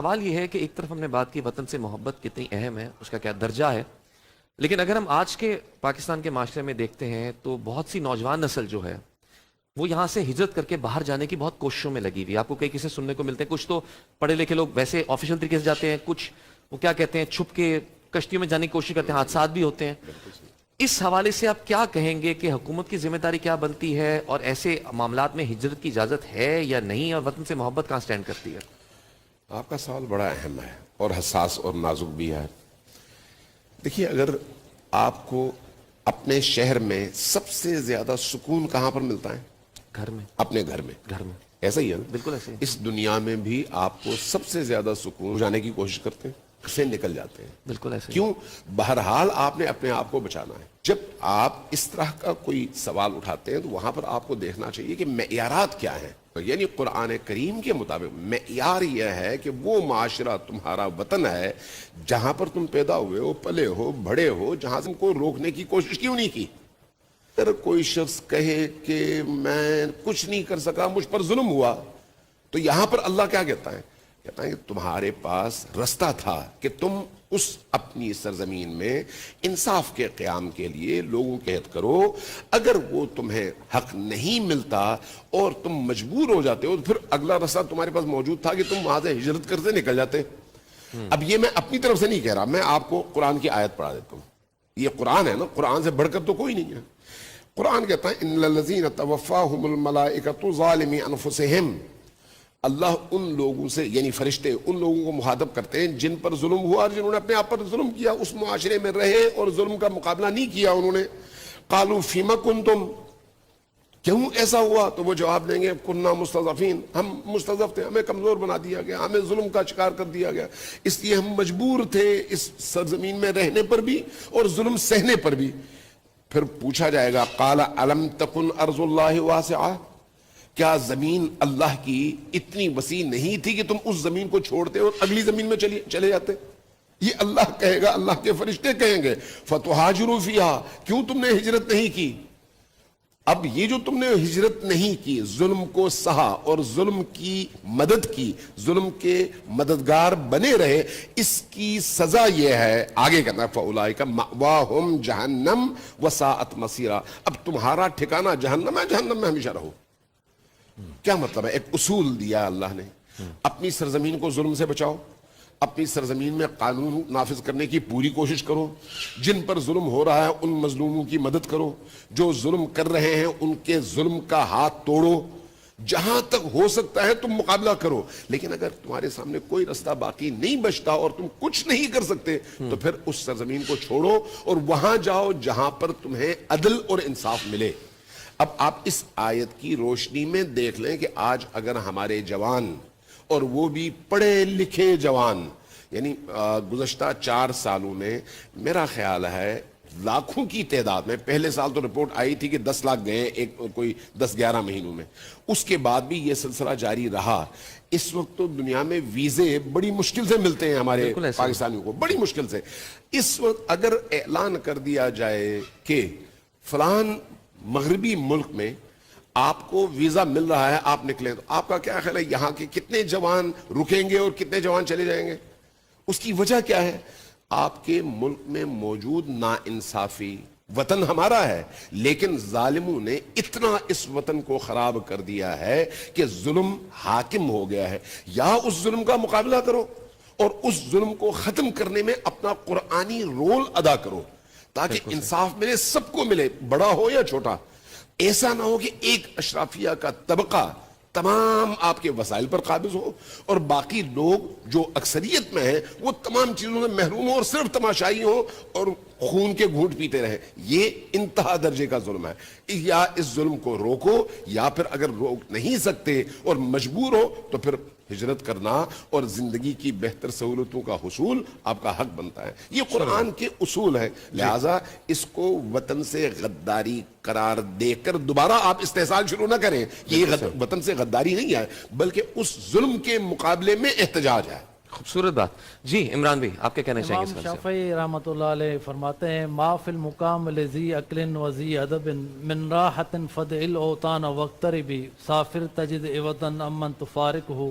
سوال یہ ہے کہ ایک طرف ہم نے بات کی وطن سے محبت کتنی اہم ہے، اس کا کیا درجہ ہے، لیکن اگر ہم آج کے پاکستان کے معاشرے میں دیکھتے ہیں تو بہت سی نوجوان نسل جو ہے وہ یہاں سے ہجرت کر کے باہر جانے کی بہت کوششوں میں لگی ہوئی ہے۔ آپ کو کئی قصے سننے کو ملتے ہیں، کچھ تو پڑھے لکھے لوگ ویسے آفیشیل طریقے سے جاتے ہیں، کچھ وہ کیا کہتے ہیں چھپ کے کشتیوں میں جانے کی کوشش کرتے ہیں، حادثات بھی ہوتے ہیں۔ اس حوالے سے آپ کیا کہیں گے کہ حکومت کی ذمہ داری کیا بنتی ہے، اور ایسے معاملات میں ہجرت کی اجازت ہے یا نہیں، اور وطن سے محبت کہاں سٹینڈ کرتی ہے؟ آپ کا سوال بڑا اہم ہے اور حساس اور نازک بھی ہے۔ دیکھیے، اگر آپ کو اپنے شہر میں سب سے زیادہ سکون کہاں پر ملتا ہے؟ گھر میں۔ اپنے گھر میں۔ گھر میں ایسا ہی ہے نا؟ بالکل ایسے ہی۔ اس دنیا میں بھی آپ کو سب سے زیادہ سکون جانے کی کوشش کرتے ہیں، سے نکل جاتے ہیں۔ بالکل ایسے ہی۔ کیوں؟ بہرحال آپ نے اپنے آپ کو بچانا ہے۔ جب آپ اس طرح کا کوئی سوال اٹھاتے ہیں تو وہاں پر آپ کو دیکھنا چاہیے کہ معیارات کیا ہیں۔ یعنی قرآن کریم کے مطابق معیار یہ ہے کہ وہ معاشرہ تمہارا وطن ہے جہاں پر تم پیدا ہوئے ہو، پلے ہو، بڑے ہو، جہاں تم کو روکنے کی کوشش کیوں نہیں کی۔ اگر کوئی شخص کہے کہ میں کچھ نہیں کر سکا، مجھ پر ظلم ہوا، تو یہاں پر اللہ کیا کہتا ہے؟ کہتا ہے کہ تمہارے پاس رستہ تھا کہ تم اس اپنی سرزمین میں انصاف کے قیام کے لیے لوگوں کے ہدایت کرو۔ اگر وہ تمہیں حق نہیں ملتا اور تم مجبور ہو جاتے ہو تو پھر اگلا راستہ تمہارے پاس موجود تھا کہ تم وہاں سے ہجرت کرتے نکل جاتے۔ اب یہ میں اپنی طرف سے نہیں کہہ رہا، میں آپ کو قرآن کی آیت پڑھا دیتا ہوں۔ یہ قرآن ہے نا، قرآن سے بڑھ کر تو کوئی نہیں ہے۔ قرآن کہتا ہے ان الذین توفاہم الملائکۃ ظالمی انفسہم، اللہ ان لوگوں سے یعنی فرشتے ان لوگوں کو مخاطب کرتے ہیں جن پر ظلم ہوا اور جنہوں نے اپنے آپ پر ظلم کیا، اس معاشرے میں رہے اور ظلم کا مقابلہ نہیں کیا انہوں نے۔ قالوا فیما کنتم، کیوں ایسا ہوا؟ تو وہ جواب دیں گے کننا مستضعفین، ہم مستضعف تھے، ہمیں کمزور بنا دیا گیا، ہمیں ظلم کا شکار کر دیا گیا، اس لیے ہم مجبور تھے اس سرزمین میں رہنے پر بھی اور ظلم سہنے پر بھی۔ پھر پوچھا جائے گا قال الم تکن ارض اللہ واسعہ، کیا زمین اللہ کی اتنی وسیع نہیں تھی کہ تم اس زمین کو چھوڑتے اور اگلی زمین میں چلے جاتے؟ یہ اللہ کہے گا، اللہ کے فرشتے کہیں گے فتہاجروا فیہا، کیوں تم نے ہجرت نہیں کی؟ اب یہ جو تم نے ہجرت نہیں کی، ظلم کو سہا اور ظلم کی مدد کی، ظلم کے مددگار بنے رہے، اس کی سزا یہ ہے، آگے کہنا ہے فَأُولَئِكَ مَأْوَاهُمْ جَهَنَّمْ وَسَاءَتْ مَصِيرًا، اب تمہارا ٹھکانہ جہنم ہے، جہنم میں ہمیشہ رہو۔ کیا مطلب ہے؟ ایک اصول دیا اللہ نے، اپنی سرزمین کو ظلم سے بچاؤ، اپنی سرزمین میں قانون نافذ کرنے کی پوری کوشش کرو، جن پر ظلم ہو رہا ہے ان مظلوموں کی مدد کرو، جو ظلم کر رہے ہیں ان کے ظلم کا ہاتھ توڑو، جہاں تک ہو سکتا ہے تم مقابلہ کرو۔ لیکن اگر تمہارے سامنے کوئی رستہ باقی نہیں بچتا اور تم کچھ نہیں کر سکتے تو پھر اس سرزمین کو چھوڑو اور وہاں جاؤ جہاں پر تمہیں عدل اور انصاف ملے۔ اب آپ اس آیت کی روشنی میں دیکھ لیں کہ آج اگر ہمارے جوان، اور وہ بھی پڑھے لکھے جوان، یعنی گزشتہ 4 سالوں میں میرا خیال ہے لاکھوں کی تعداد میں، پہلے سال تو رپورٹ آئی تھی کہ 10 لاکھ گئے ایک کوئی 10-11 مہینوں میں، اس کے بعد بھی یہ سلسلہ جاری رہا۔ اس وقت تو دنیا میں ویزے بڑی مشکل سے ملتے ہیں ہمارے پاکستانیوں کو، بڑی مشکل سے۔ اس وقت اگر اعلان کر دیا جائے کہ فلان مغربی ملک میں آپ کو ویزا مل رہا ہے، آپ نکلیں، تو آپ کا کیا خیال ہے یہاں کے کتنے جوان رکیں گے اور کتنے جوان چلے جائیں گے؟ اس کی وجہ کیا ہے؟ آپ کے ملک میں موجود ناانصافی۔ وطن ہمارا ہے لیکن ظالموں نے اتنا اس وطن کو خراب کر دیا ہے کہ ظلم حاکم ہو گیا ہے۔ یا اس ظلم کا مقابلہ کرو اور اس ظلم کو ختم کرنے میں اپنا قرآنی رول ادا کرو تاکہ انصاف ملے، سب کو ملے، بڑا ہو یا چھوٹا۔ ایسا نہ ہو کہ ایک اشرافیہ کا طبقہ تمام آپ کے وسائل پر قابض ہو اور باقی لوگ جو اکثریت میں ہیں وہ تمام چیزوں سے محروم ہو اور صرف تماشائی ہو اور خون کے گھونٹ پیتے رہیں۔ یہ انتہا درجے کا ظلم ہے۔ یا اس ظلم کو روکو، یا پھر اگر روک نہیں سکتے اور مجبور ہو تو پھر ہجرت کرنا اور زندگی کی بہتر سہولتوں کا حصول آپ کا حق بنتا ہے۔ یہ قرآن کے اصول ہیں، لہٰذا اس کو وطن سے غداری قرار دے کر دوبارہ آپ استحصال شروع نہ کریں۔ یہ وطن سے غداری نہیں ہے بلکہ اس ظلم کے مقابلے میں احتجاج ہے۔ خوبصورت بات۔ جی عمران بھائی، آپ کیا کہنا چاہیں گے؟ امام شافعی رحمۃ اللہ علیہ فرماتے ہیں ما فی المقام لذی عقل وذی ادب من راحت فدع الاوطان واقتربی سافر تجد عوضا امن تفارقہ